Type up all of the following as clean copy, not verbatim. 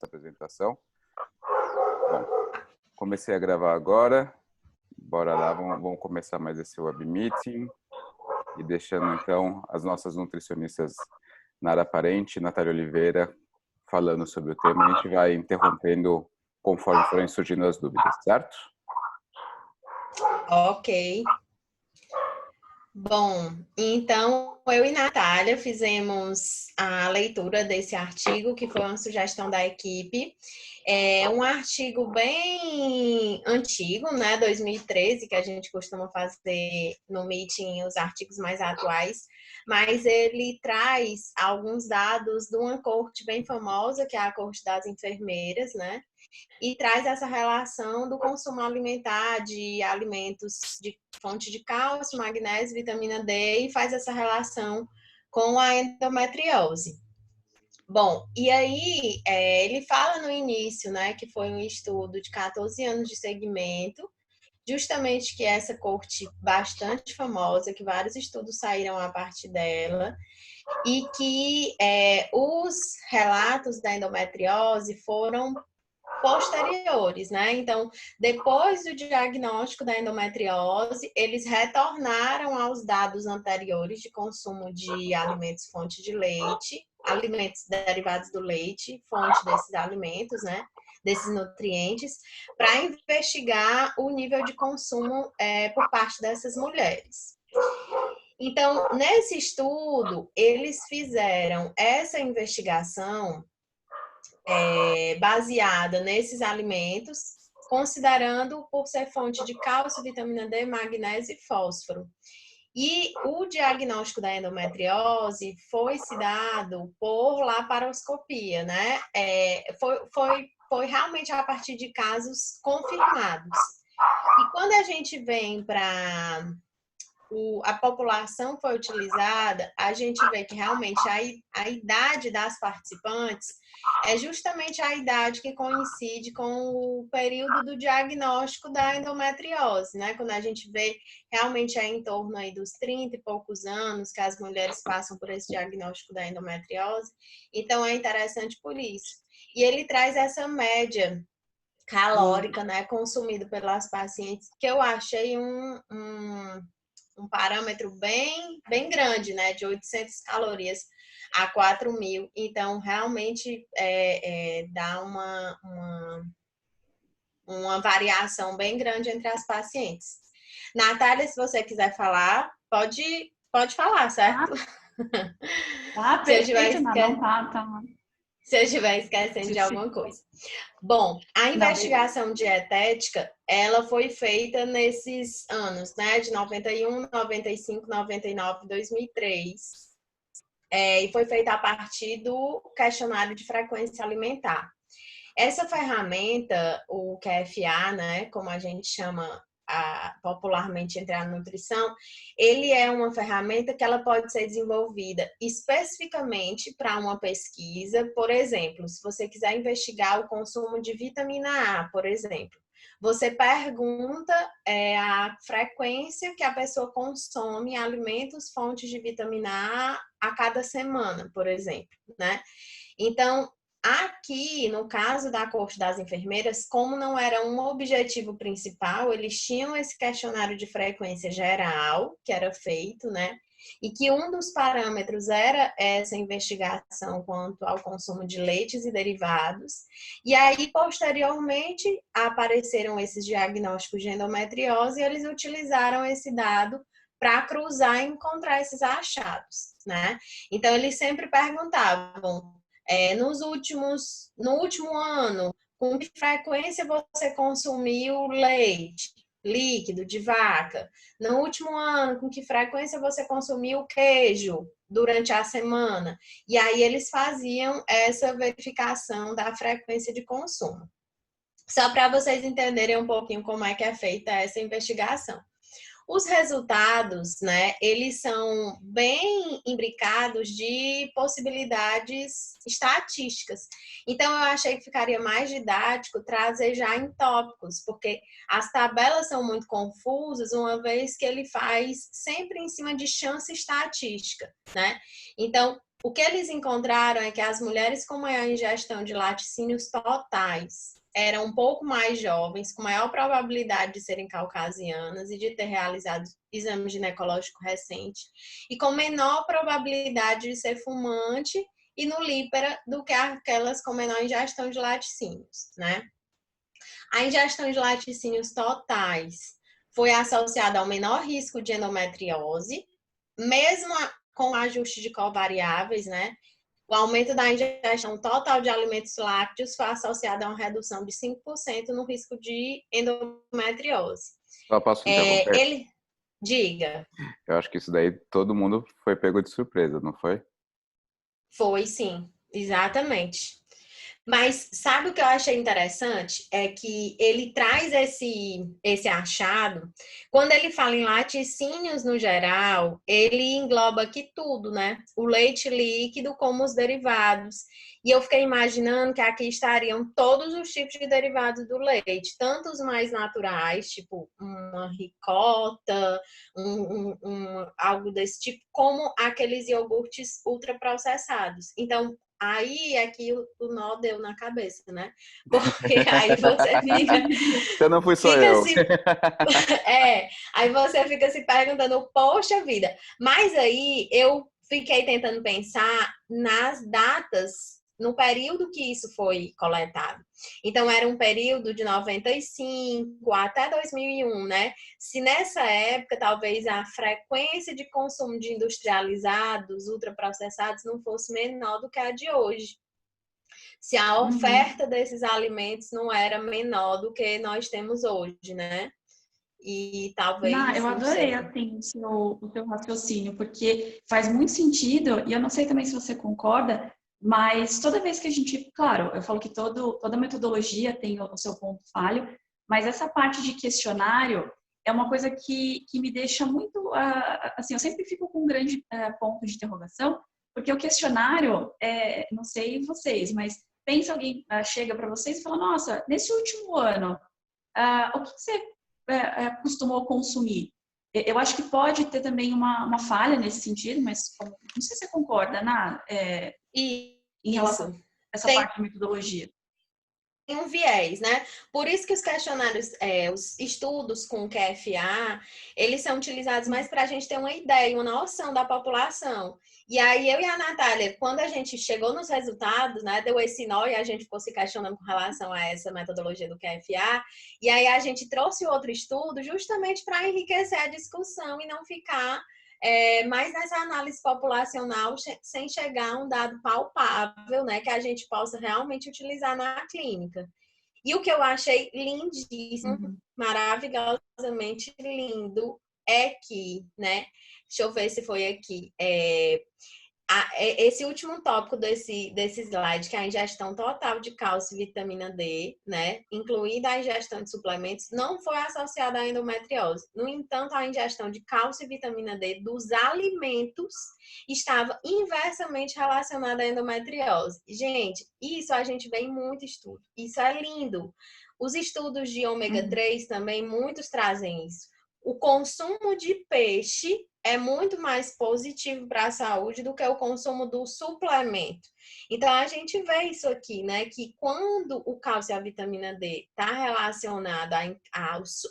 apresentação. Bom, comecei a gravar agora. Bora lá, vamos começar mais esse web meeting. E deixando, então, as nossas nutricionistas Nara Parente e Natália Oliveira falando sobre o tema. A gente vai interrompendo conforme forem surgindo as dúvidas, certo? Ok. Bom, então eu e Natália fizemos a leitura desse artigo, que foi uma sugestão da equipe. É um artigo bem antigo, né, 2013, que a gente costuma fazer no meeting os artigos mais atuais, mas ele traz alguns dados de uma corte bem famosa, que é a corte das enfermeiras, né? E traz essa relação do consumo alimentar de alimentos de fonte de cálcio, magnésio, vitamina D e faz essa relação com a endometriose. Bom, e aí ele fala no início, né, que foi um estudo de 14 anos de segmento, justamente que essa corte bastante famosa, que vários estudos saíram a partir dela, e que os relatos da endometriose foram posteriores, né? Então, depois do diagnóstico da endometriose, eles retornaram aos dados anteriores de consumo de alimentos fonte de leite, alimentos derivados do leite, fonte desses alimentos, né? Desses nutrientes, para investigar o nível de consumo por parte dessas mulheres. Então, nesse estudo, eles fizeram essa investigação baseada nesses alimentos, considerando por ser fonte de cálcio, vitamina D, magnésio e fósforo. E o diagnóstico da endometriose foi se dado por laparoscopia, né? Foi realmente a partir de casos confirmados. E quando a gente vem para a população foi utilizada, a gente vê que realmente a idade das participantes é justamente a idade que coincide com o período do diagnóstico da endometriose, né? Quando a gente vê realmente é em torno aí dos 30 e poucos anos que as mulheres passam por esse diagnóstico da endometriose, então é interessante por isso. E ele traz essa média calórica, né, consumido pelas pacientes, que eu achei um parâmetro bem grande, né, de 800 calorias a 4.000. Então, realmente dá uma variação bem grande entre as pacientes. Natália, se você quiser falar, pode falar, certo? Perfeito, não, tá. Se eu estiver esquecendo de alguma coisa. Bom, a investigação dietética, ela foi feita nesses anos, né? De 91, 95, 99, 2003. E foi feita a partir do questionário de frequência alimentar. Essa ferramenta, o QFA, né? Como a gente chama popularmente entre a nutrição, ele é uma ferramenta que ela pode ser desenvolvida especificamente para uma pesquisa. Por exemplo, se você quiser investigar o consumo de vitamina A, por exemplo, você pergunta a frequência que a pessoa consome alimentos fontes de vitamina A cada semana, por exemplo, né? Então, aqui, no caso da corte das enfermeiras, como não era um objetivo principal, eles tinham esse questionário de frequência geral, que era feito, né? E que um dos parâmetros era essa investigação quanto ao consumo de leites e derivados. E aí, posteriormente, apareceram esses diagnósticos de endometriose e eles utilizaram esse dado para cruzar e encontrar esses achados, né? Então, eles sempre perguntavam, no último ano, com que frequência você consumiu leite líquido de vaca? No último ano, com que frequência você consumiu queijo durante a semana? E aí eles faziam essa verificação da frequência de consumo. Só para vocês entenderem um pouquinho como é que é feita essa investigação. Os resultados, né, eles são bem imbricados de possibilidades estatísticas. Então, eu achei que ficaria mais didático trazer já em tópicos, porque as tabelas são muito confusas, uma vez que ele faz sempre em cima de chance estatística, né? Então, O que eles encontraram é que as mulheres com maior ingestão de laticínios totais eram um pouco mais jovens, com maior probabilidade de serem caucasianas e de ter realizado exame ginecológico recente, e com menor probabilidade de ser fumante e nulípera do que aquelas com menor ingestão de laticínios, né? A ingestão de laticínios totais foi associada ao menor risco de endometriose, mesmo com ajuste de covariáveis, né? O aumento da ingestão total de alimentos lácteos foi associado a uma redução de 5% no risco de endometriose. Só posso interromper? Diga. Eu acho que isso daí todo mundo foi pego de surpresa, não foi? Foi, sim, exatamente. Mas sabe o que eu achei interessante? É que ele traz esse achado. Quando ele fala em laticínios no geral, ele engloba aqui tudo, né? O leite líquido como os derivados. E eu fiquei imaginando que aqui estariam todos os tipos de derivados do leite, tanto os mais naturais, tipo uma ricota, algo desse tipo, como aqueles iogurtes ultraprocessados. Então, aí é que o nó deu na cabeça, né? Porque aí você fica. Então não fui só eu. Aí você fica se perguntando, poxa vida. Mas aí eu fiquei tentando pensar nas datas, no período que isso foi coletado. Então, era um período de 95 até 2001, né? Se nessa época, talvez a frequência de consumo de industrializados, ultraprocessados, não fosse menor do que a de hoje. Se a oferta desses alimentos não era menor do que nós temos hoje, né? E talvez. Eu adorei assim, o seu raciocínio, porque faz muito sentido, e eu não sei também se você concorda, mas toda vez que a gente, claro, eu falo que toda metodologia tem o seu ponto falho, mas essa parte de questionário é uma coisa que me deixa muito, assim, eu sempre fico com um grande ponto de interrogação, porque o questionário, não sei vocês, mas pensa alguém chega para vocês e fala, nossa, nesse último ano, o que você costumou consumir? Eu acho que pode ter também uma falha nesse sentido, mas não sei se você concorda, Ana, em relação a essa parte de metodologia. Tem um viés, né? Por isso que os questionários, os estudos com QFA, eles são utilizados mais para a gente ter uma ideia, uma noção da população. E aí, eu e a Natália, quando a gente chegou nos resultados, né, deu esse nó e a gente ficou se questionando com relação a essa metodologia do QFA, e aí a gente trouxe outro estudo justamente para enriquecer a discussão e não ficar mais nessa análise populacional sem chegar a um dado palpável, né, que a gente possa realmente utilizar na clínica. E o que eu achei lindíssimo, maravilhosamente lindo, é que, né, deixa eu ver se foi aqui, esse último tópico desse slide, que é a ingestão total de cálcio e vitamina D, né, incluindo a ingestão de suplementos, não foi associada à endometriose. No entanto, a ingestão de cálcio e vitamina D dos alimentos estava inversamente relacionada à endometriose. Gente, isso a gente vê em muito estudo. Isso é lindo. Os estudos de ômega 3 também, muitos trazem isso. O consumo de peixe é muito mais positivo para a saúde do que o consumo do suplemento. Então, a gente vê isso aqui, né? Que quando o cálcio e a vitamina D está relacionado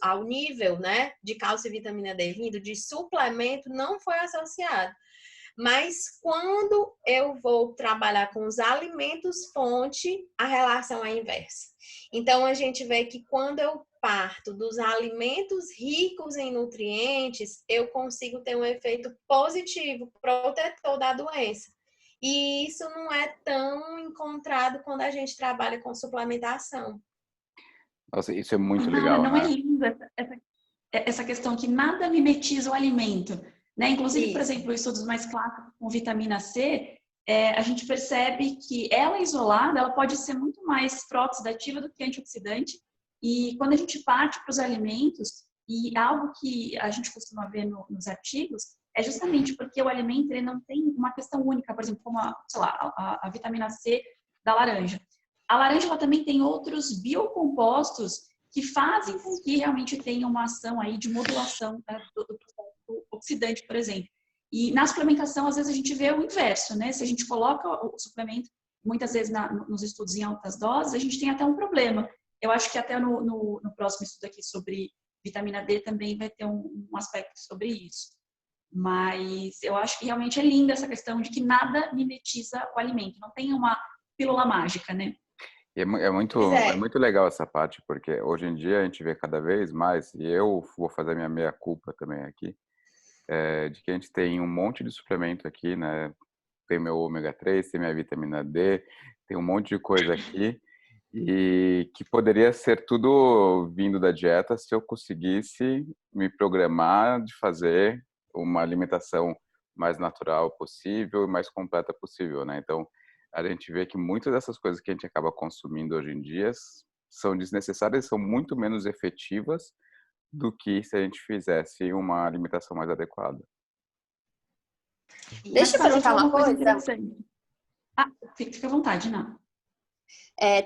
ao nível, né, de cálcio e vitamina D vindo de suplemento, não foi associado. Mas quando eu vou trabalhar com os alimentos fonte, a relação é inversa. Então, a gente vê que quando eu parto dos alimentos ricos em nutrientes, eu consigo ter um efeito positivo, protetor da doença. E isso não é tão encontrado quando a gente trabalha com suplementação. Nossa, isso é muito legal, não né? é lindo essa questão que nada mimetiza o alimento, né? Inclusive, por exemplo, estudos mais clássicos com vitamina C, a gente percebe que ela isolada, ela pode ser muito mais pró-oxidativa do que antioxidante. E quando a gente parte para os alimentos, e algo que a gente costuma ver nos artigos, é justamente porque o alimento ele não tem uma questão única, por exemplo, como a vitamina C da laranja. A laranja ela também tem outros biocompostos que fazem com que realmente tenha uma ação aí de modulação do processo oxidante, por exemplo. E na suplementação, às vezes, a gente vê o inverso, né? Se a gente coloca o suplemento, muitas vezes nos estudos em altas doses, a gente tem até um problema. Eu acho que até no próximo estudo aqui sobre vitamina D também vai ter um aspecto sobre isso. Mas eu acho que realmente é linda essa questão de que nada mimetiza o alimento. Não tem uma pílula mágica, né? É muito legal essa parte, porque hoje em dia a gente vê cada vez mais, e eu vou fazer a minha meia-culpa também aqui, de que a gente tem um monte de suplemento aqui, né? Tem meu ômega 3, tem minha vitamina D, tem um monte de coisa aqui, e que poderia ser tudo vindo da dieta se eu conseguisse me programar de fazer uma alimentação mais natural possível e mais completa possível, né? Então, a gente vê que muitas dessas coisas que a gente acaba consumindo hoje em dia são desnecessárias, são muito menos efetivas do que se a gente fizesse uma alimentação mais adequada. Deixa eu perguntar uma coisa. Interessante. Fica à vontade, Ná.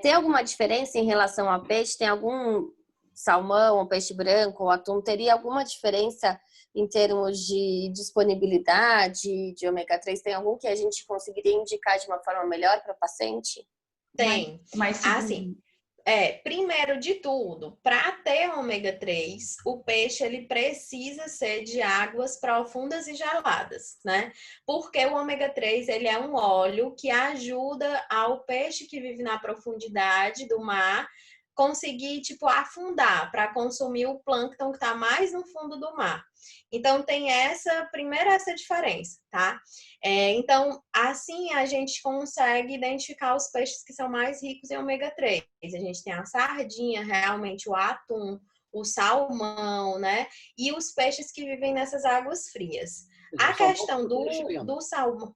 Tem alguma diferença em relação ao peixe? Tem algum salmão, ou peixe branco, ou atum? Teria alguma diferença em termos de disponibilidade de ômega 3? Tem algum que a gente conseguiria indicar de uma forma melhor para o paciente? Tem. Mas assim, primeiro de tudo, para ter ômega 3, o peixe ele precisa ser de águas profundas e geladas, né? Porque o ômega 3 ele é um óleo que ajuda ao peixe que vive na profundidade do mar conseguir, afundar para consumir o plâncton que está mais no fundo do mar. Então, tem essa diferença, tá? Então, assim a gente consegue identificar os peixes que são mais ricos em ômega 3. A gente tem a sardinha, realmente o atum, o salmão, né? E os peixes que vivem nessas águas frias. A questão do salmão...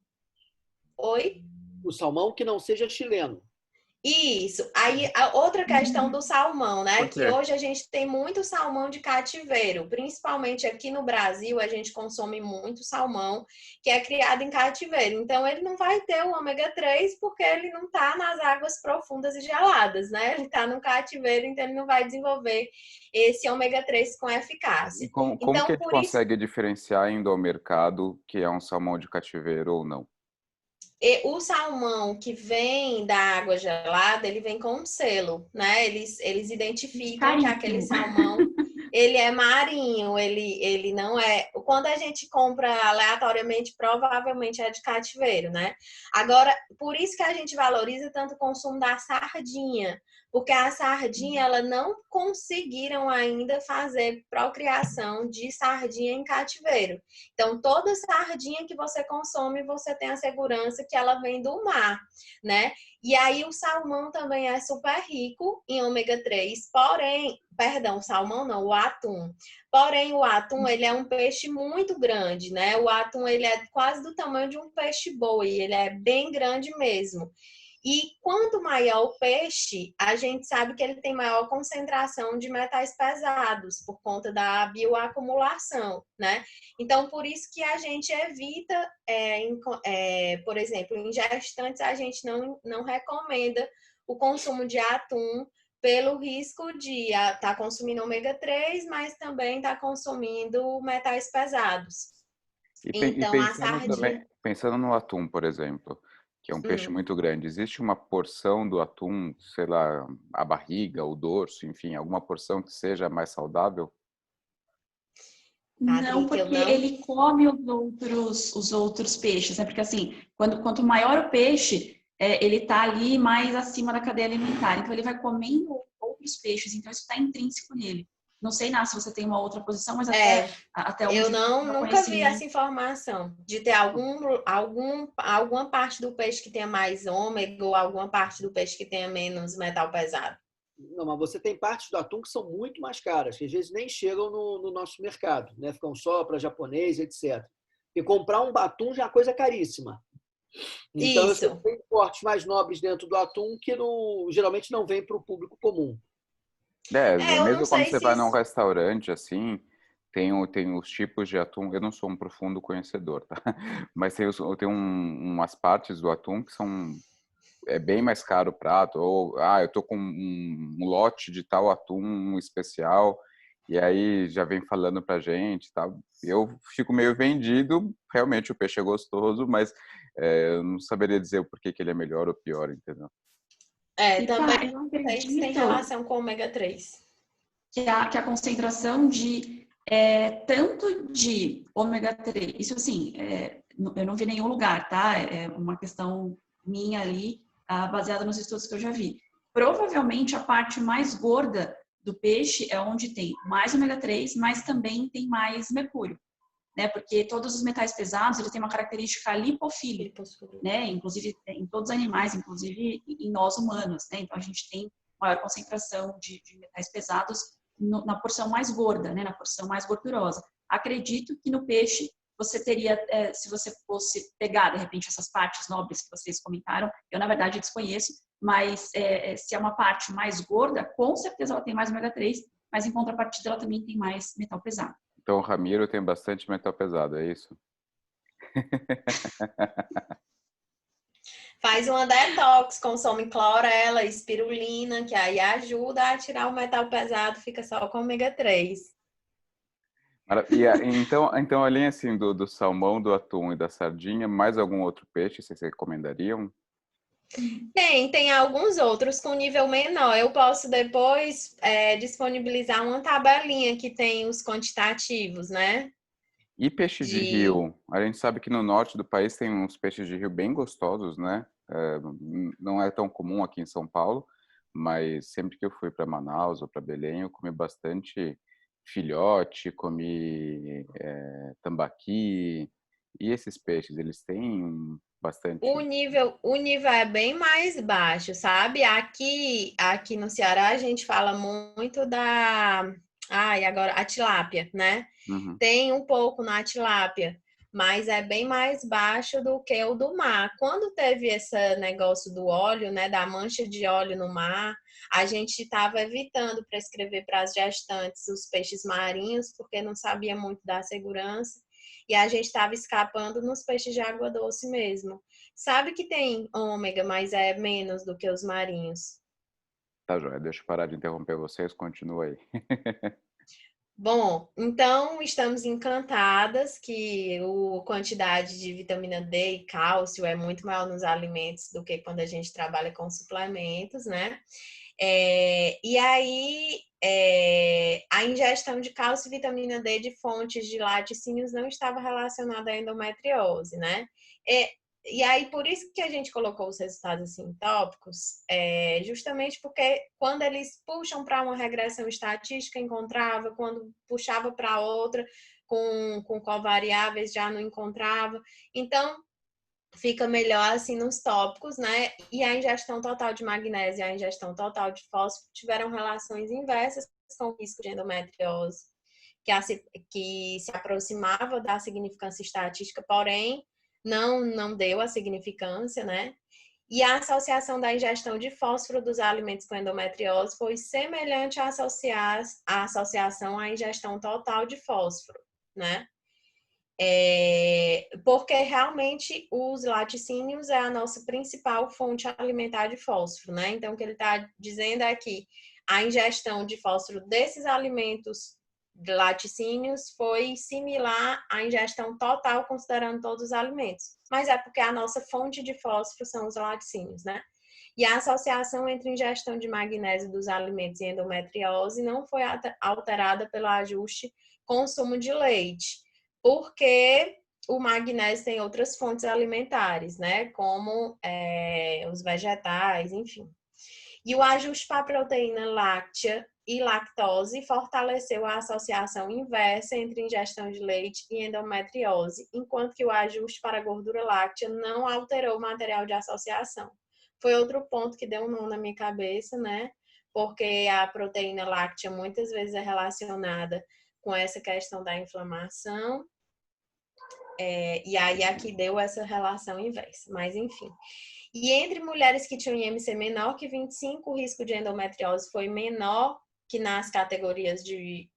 Oi? O salmão que não seja chileno. Isso. Aí, a outra questão do salmão, né? Que hoje a gente tem muito salmão de cativeiro. Principalmente aqui no Brasil, a gente consome muito salmão que é criado em cativeiro. Então, ele não vai ter o ômega 3 porque ele não está nas águas profundas e geladas, né? Ele está no cativeiro, então ele não vai desenvolver esse ômega 3 com eficácia. E como que a gente consegue diferenciar indo ao mercado que é um salmão de cativeiro ou não? O salmão que vem da água gelada, ele vem com um selo, né? Eles identificam que aquele salmão, ele é marinho, ele não é... Quando a gente compra aleatoriamente, provavelmente é de cativeiro, né? Agora, por isso que a gente valoriza tanto o consumo da sardinha, porque a sardinha, ela não conseguiram ainda fazer procriação de sardinha em cativeiro. Então, toda sardinha que você consome, você tem a segurança que ela vem do mar, né? E aí, o salmão também é super rico em ômega 3, porém, perdão, salmão não, o atum. Porém, o atum, ele é um peixe muito grande, né? O atum, ele é quase do tamanho de um peixe-boi, ele é bem grande mesmo. E quanto maior o peixe, a gente sabe que ele tem maior concentração de metais pesados por conta da bioacumulação, né? Então, por isso que a gente evita, por exemplo, em gestantes, a gente não recomenda o consumo de atum pelo risco de estar consumindo ômega 3, mas também estar consumindo metais pesados. Então, a sardinha... Pensando no atum, por exemplo, que é um peixe muito grande, existe uma porção do atum, sei lá, a barriga, o dorso, enfim, alguma porção que seja mais saudável? Não, porque ele come os outros peixes, né? Porque assim, quanto maior o peixe, ele está ali mais acima da cadeia alimentar. Então, ele vai comendo outros peixes. Então, isso está intrínseco nele. Não sei, Ná, se você tem uma outra posição, mas até onde eu nunca vi essa informação de ter alguma parte do peixe que tenha mais ômega ou alguma parte do peixe que tenha menos metal pesado. Não, mas você tem partes do atum que são muito mais caras, que às vezes nem chegam no nosso mercado, né? Ficam só para japonês, etc. E comprar um atum já é coisa caríssima. Então, isso. Tem cortes mais nobres dentro do atum que geralmente não vem para o público comum. Mesmo quando você vai num restaurante, assim, tem os tipos de atum. Eu não sou um profundo conhecedor, tá? Mas tem umas partes do atum que são bem mais caro o prato. Ou, eu tô com um lote de tal atum especial E aí já vem falando pra gente, tá? Eu fico meio vendido, realmente o peixe é gostoso, mas eu não saberia dizer o porquê que ele é melhor ou pior, entendeu? E Também tá, eu tem acredito relação com o ômega 3. que a concentração de tanto de ômega 3, isso assim, eu não vi em nenhum lugar, tá? É uma questão minha ali, baseada nos estudos que eu já vi. Provavelmente a parte mais gorda do peixe é onde tem mais ômega 3, mas também tem mais mercúrio, né? Porque todos os metais pesados, eles têm uma característica lipofílica, né? Inclusive em todos os animais, inclusive em nós humanos, né? Então a gente tem maior concentração de metais pesados na porção mais gorda, né? Na porção mais gordurosa. Acredito que no peixe você teria, se você fosse pegar de repente essas partes nobres que vocês comentaram, eu na verdade desconheço, mas se é uma parte mais gorda, com certeza ela tem mais ômega 3, mas em contrapartida ela também tem mais metal pesado. Então o Ramiro tem bastante metal pesado, é isso? Faz uma detox, consome clorela, espirulina, que aí ajuda a tirar o metal pesado, fica só com ômega 3. Então, além assim do salmão, do atum e da sardinha, mais algum outro peixe vocês recomendariam? Tem alguns outros com nível menor. Eu posso depois disponibilizar uma tabelinha que tem os quantitativos, né? E peixe de rio? A gente sabe que no norte do país tem uns peixes de rio bem gostosos, né? Não é tão comum aqui em São Paulo, mas sempre que eu fui para Manaus ou para Belém, eu comi bastante filhote, comi tambaqui. E esses peixes, eles têm O bastante... nível, o nível é bem mais baixo, sabe? Aqui no Ceará a gente fala muito e agora a tilápia, né? Uhum. Tem um pouco na tilápia, mas é bem mais baixo do que o do mar. Quando teve esse negócio do óleo, né, da mancha de óleo no mar, a gente estava evitando prescrever para as gestantes os peixes marinhos, porque não sabia muito da segurança, e a gente estava escapando nos peixes de água doce mesmo. Sabe que tem ômega, mas é menos do que os marinhos. Tá, joia. Deixa eu parar de interromper vocês, continua aí. Bom, então estamos encantadas que a quantidade de vitamina D e cálcio é muito maior nos alimentos do que quando a gente trabalha com suplementos, né? E aí, a ingestão de cálcio e vitamina D de fontes de laticínios não estava relacionada à endometriose, né? E aí, por isso que a gente colocou os resultados assim tópicos, justamente porque quando eles puxam para uma regressão estatística, encontrava, quando puxava para outra, com covariáveis, já não encontrava. Então, fica melhor assim nos tópicos, né? E a ingestão total de magnésio e a ingestão total de fósforo tiveram relações inversas com o risco de endometriose, que se aproximava da significância estatística, porém não deu a significância, né? E a associação da ingestão de fósforo dos alimentos com endometriose foi semelhante à associação à ingestão total de fósforo, né? Porque realmente os laticínios é a nossa principal fonte alimentar de fósforo, né? Então, o que ele está dizendo é que a ingestão de fósforo desses alimentos de laticínios foi similar à ingestão total, considerando todos os alimentos. Mas é porque a nossa fonte de fósforo são os laticínios, né? E a associação entre ingestão de magnésio dos alimentos e endometriose não foi alterada pelo ajuste consumo de leite, porque o magnésio tem outras fontes alimentares, né? Como os vegetais, enfim. E o ajuste para a proteína láctea e lactose fortaleceu a associação inversa entre ingestão de leite e endometriose, enquanto que o ajuste para a gordura láctea não alterou o material de associação. Foi outro ponto que deu um nó na minha cabeça, né? Porque a proteína láctea muitas vezes é relacionada com essa questão da inflamação. E aí aqui deu essa relação inversa, mas enfim. E entre mulheres que tinham IMC menor que 25, o risco de endometriose foi menor que nas categorias de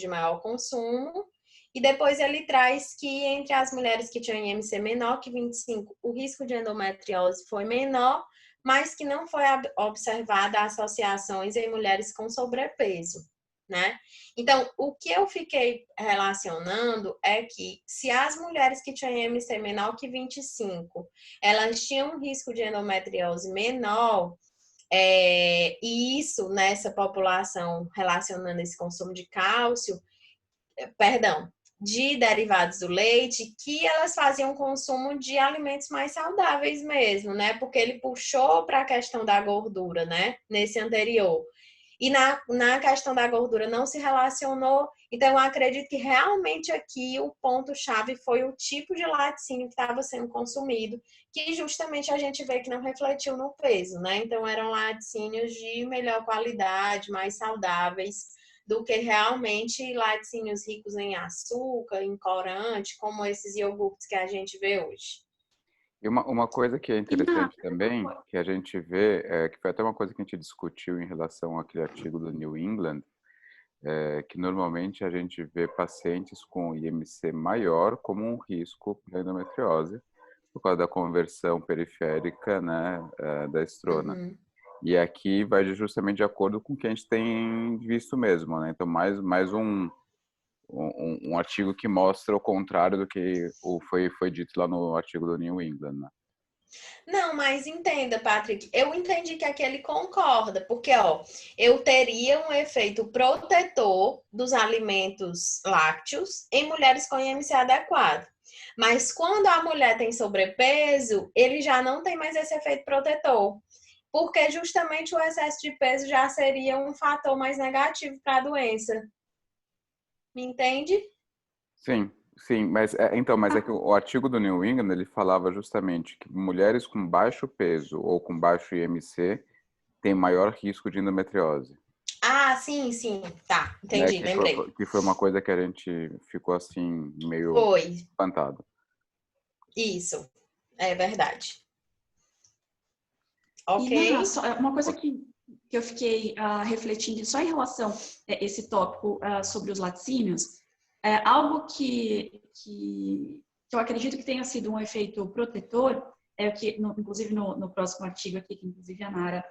maior consumo. E depois ele traz que entre as mulheres que tinham IMC menor que 25, o risco de endometriose foi menor, mas que não foi observada associações em mulheres com sobrepeso, né? Então, o que eu fiquei relacionando é que se as mulheres que tinham IMC menor que 25, elas tinham um risco de endometriose menor, e isso nessa população relacionando esse consumo de cálcio, perdão, de derivados do leite, que elas faziam consumo de alimentos mais saudáveis mesmo, né? Porque ele puxou para a questão da gordura, né? Nesse anterior. E na questão da gordura não se relacionou. Então, eu acredito que realmente aqui o ponto-chave foi o tipo de laticínio que estava sendo consumido, que justamente a gente vê que não refletiu no peso, né? Então, eram laticínios de melhor qualidade, mais saudáveis, do que realmente laticínios ricos em açúcar, em corante, como esses iogurtes que a gente vê hoje. E uma coisa que é interessante também, que a gente vê, que foi até uma coisa que a gente discutiu em relação àquele artigo do New England, que normalmente a gente vê pacientes com IMC maior como um risco para endometriose, por causa da conversão periférica, né, da estrona. Uhum. E aqui vai justamente de acordo com o que a gente tem visto mesmo, né? Então, mais um artigo que mostra o contrário do que foi dito lá no artigo do New England, né? Não, mas entenda, Patrick, eu entendi que aqui ele concorda, porque ó, eu teria um efeito protetor dos alimentos lácteos em mulheres com IMC adequado. Mas quando a mulher tem sobrepeso, ele já não tem mais esse efeito protetor, porque justamente o excesso de peso já seria um fator mais negativo para a doença. Me entende? Sim, mas mas é que o artigo do New England ele falava justamente que mulheres com baixo peso ou com baixo IMC têm maior risco de endometriose. Ah, sim, tá, Né? entendi, lembrei. Que foi uma coisa que a gente ficou assim meio Foi, espantado. isso, é verdade. Ok? E uma coisa que eu fiquei refletindo só em relação a esse tópico sobre os laticínios, algo que eu acredito que tenha sido um efeito protetor, que inclusive no próximo artigo aqui, que inclusive a Nara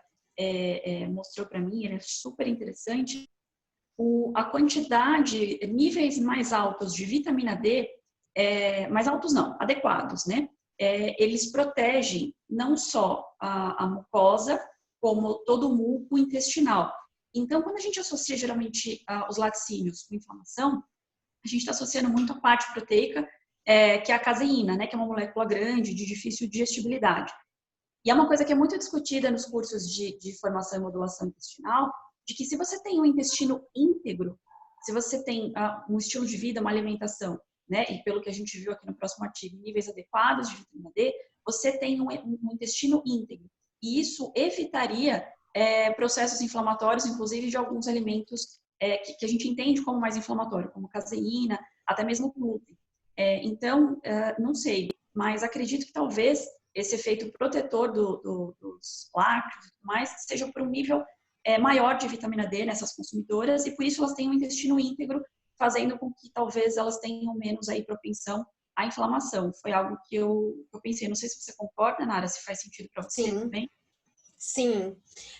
mostrou para mim, ele é super interessante, a quantidade, níveis mais altos de vitamina D, mais altos não, adequados, né? Eles protegem não só a mucosa, como todo o muco intestinal. Então, quando a gente associa geralmente os laticínios com inflamação, a gente está associando muito a parte proteica, que é a caseína, né? Que é uma molécula grande, de difícil digestibilidade. E é uma coisa que é muito discutida nos cursos de formação e modulação intestinal, de que se você tem um intestino íntegro, se você tem um estilo de vida, uma alimentação, né, e pelo que a gente viu aqui no próximo artigo, níveis adequados de vitamina D, você tem um intestino íntegro. E isso evitaria processos inflamatórios, inclusive de alguns alimentos que a gente entende como mais inflamatório, como caseína, até mesmo glúten. Então, não sei, mas acredito que talvez esse efeito protetor dos lácteos e tudo mais seja por um nível maior de vitamina D nessas consumidoras e por isso elas têm um intestino íntegro, fazendo com que talvez elas tenham menos aí propensão à inflamação. Foi algo que eu pensei. Não sei se você concorda, Nara, se faz sentido para você também. Sim.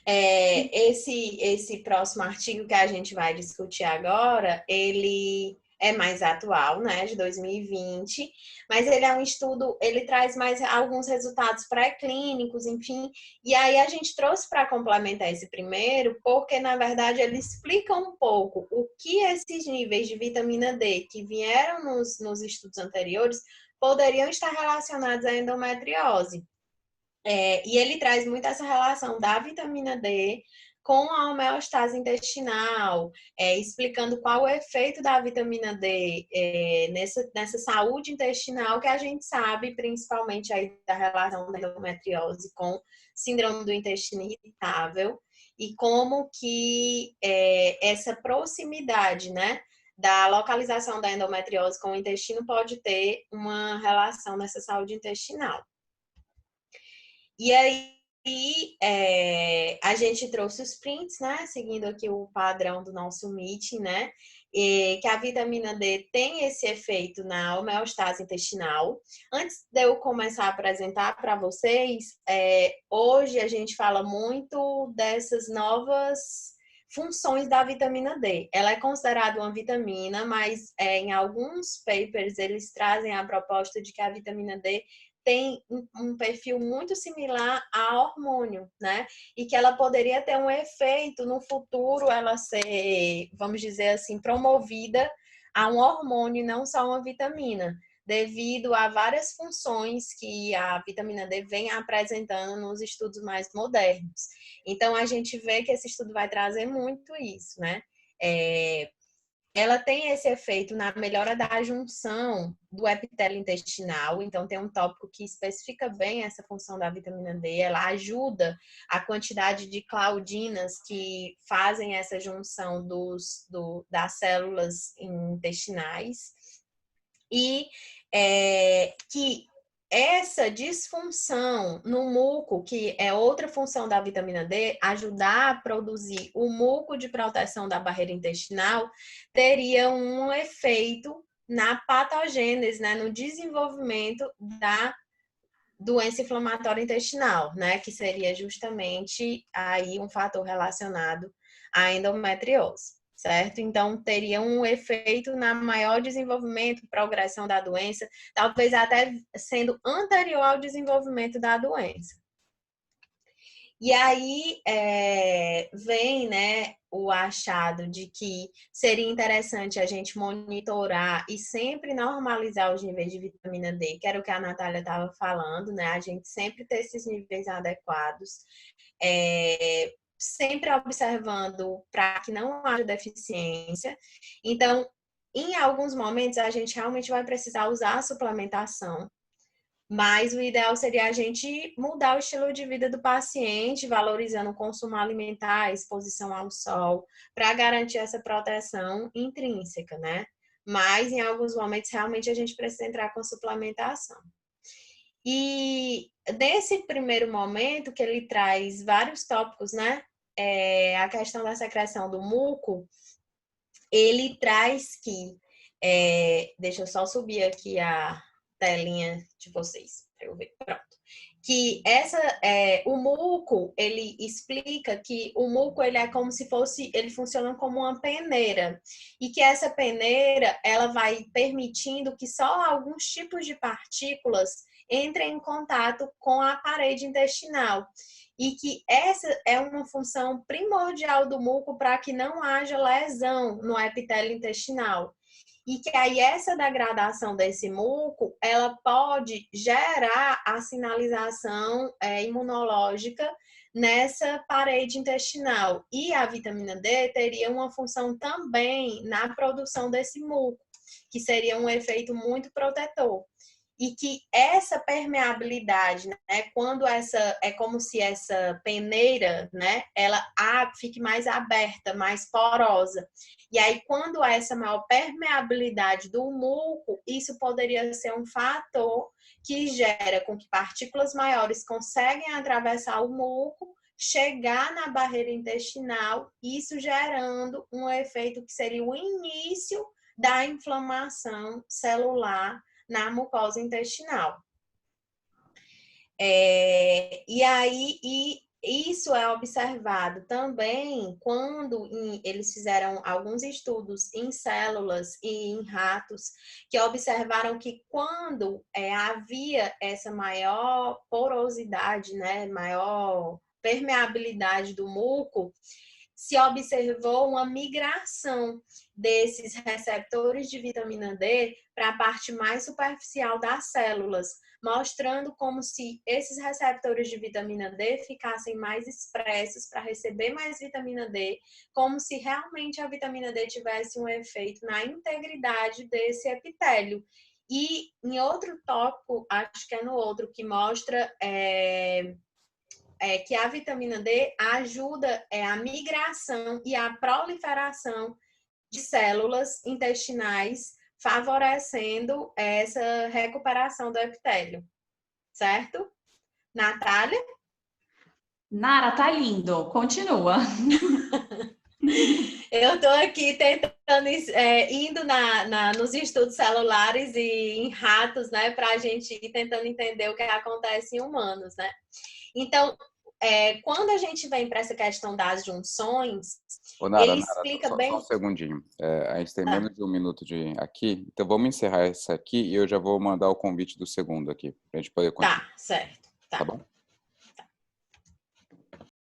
Esse próximo artigo que a gente vai discutir agora, ele é mais atual, né, de 2020, mas ele é um estudo, ele traz mais alguns resultados pré-clínicos, enfim, e aí a gente trouxe para complementar esse primeiro, porque na verdade ele explica um pouco o que esses níveis de vitamina D que vieram nos estudos anteriores poderiam estar relacionados à endometriose. E ele traz muito essa relação da vitamina D com a homeostase intestinal, explicando qual o efeito da vitamina D nessa saúde intestinal que a gente sabe, principalmente aí da relação da endometriose com síndrome do intestino irritável e como que essa proximidade, né, da localização da endometriose com o intestino pode ter uma relação nessa saúde intestinal. E aí, a gente trouxe os prints, né? Seguindo aqui o padrão do nosso meeting, né? Que a vitamina D tem esse efeito na homeostase intestinal. Antes de eu começar a apresentar para vocês, hoje a gente fala muito dessas novas funções da vitamina D. Ela é considerada uma vitamina, mas em alguns papers eles trazem a proposta de que a vitamina D tem um perfil muito similar a hormônio, né? E que ela poderia ter um efeito no futuro, ela ser, vamos dizer assim, promovida a um hormônio e não só uma vitamina, devido a várias funções que a vitamina D vem apresentando nos estudos mais modernos. Então, a gente vê que esse estudo vai trazer muito isso, né? Ela tem esse efeito na melhora da junção do epitélio intestinal, então tem um tópico que especifica bem essa função da vitamina D, ela ajuda a quantidade de claudinas que fazem essa junção das células intestinais, e que essa disfunção no muco, que é outra função da vitamina D, ajudar a produzir o muco de proteção da barreira intestinal, teria um efeito na patogênese, né, no desenvolvimento da doença inflamatória intestinal, né, que seria justamente aí um fator relacionado à endometriose. Certo? Então, teria um efeito na maior desenvolvimento, progressão da doença, talvez até sendo anterior ao desenvolvimento da doença. E aí vem, né, o achado de que seria interessante a gente monitorar e sempre normalizar os níveis de vitamina D, que era o que a Natália estava falando, né? A gente sempre ter esses níveis adequados. Sempre observando para que não haja deficiência. Então, em alguns momentos, a gente realmente vai precisar usar a suplementação, mas o ideal seria a gente mudar o estilo de vida do paciente, valorizando o consumo alimentar, a exposição ao sol, para garantir essa proteção intrínseca, né? Mas, em alguns momentos, realmente a gente precisa entrar com suplementação. E nesse primeiro momento, que ele traz vários tópicos, né? A questão da secreção do muco, ele traz que, deixa eu só subir aqui a telinha de vocês, para eu ver, pronto. Que o muco, ele explica que o muco, ele é como se fosse, ele funciona como uma peneira, e que essa peneira, ela vai permitindo que só alguns tipos de partículas entrem em contato com a parede intestinal. E que essa é uma função primordial do muco para que não haja lesão no epitélio intestinal. E que aí essa degradação desse muco, ela pode gerar a sinalização imunológica nessa parede intestinal. E a vitamina D teria uma função também na produção desse muco, que seria um efeito muito protetor. E que essa permeabilidade, né, quando é como se essa peneira, né, ela fique mais aberta, mais porosa. E aí, quando há essa maior permeabilidade do muco, isso poderia ser um fator que gera com que partículas maiores conseguem atravessar o muco, chegar na barreira intestinal, isso gerando um efeito que seria o início da inflamação celular na mucosa intestinal. Isso é observado também quando eles fizeram alguns estudos em células e em ratos, que observaram que quando havia essa maior porosidade, né, maior permeabilidade do muco, se observou uma migração desses receptores de vitamina D para a parte mais superficial das células, mostrando como se esses receptores de vitamina D ficassem mais expressos para receber mais vitamina D, como se realmente a vitamina D tivesse um efeito na integridade desse epitélio. E em outro tópico, acho que é no outro, que mostra que a vitamina D ajuda a migração e a proliferação de células intestinais, favorecendo essa recuperação do epitélio. Certo? Natália? Nara, tá lindo. Continua. Eu estou aqui tentando, indo nos estudos celulares e em ratos, né, para a gente ir tentando entender o que acontece em humanos, né? Então, quando a gente vem para essa questão das junções, Ô, Nara, ele Nara, explica só bem. um segundinho. A gente tem Tá. menos de um minuto aqui, então vamos encerrar essa aqui e eu já vou mandar o convite do segundo aqui, para a gente poder continuar. Tá, certo. Tá. Tá bom?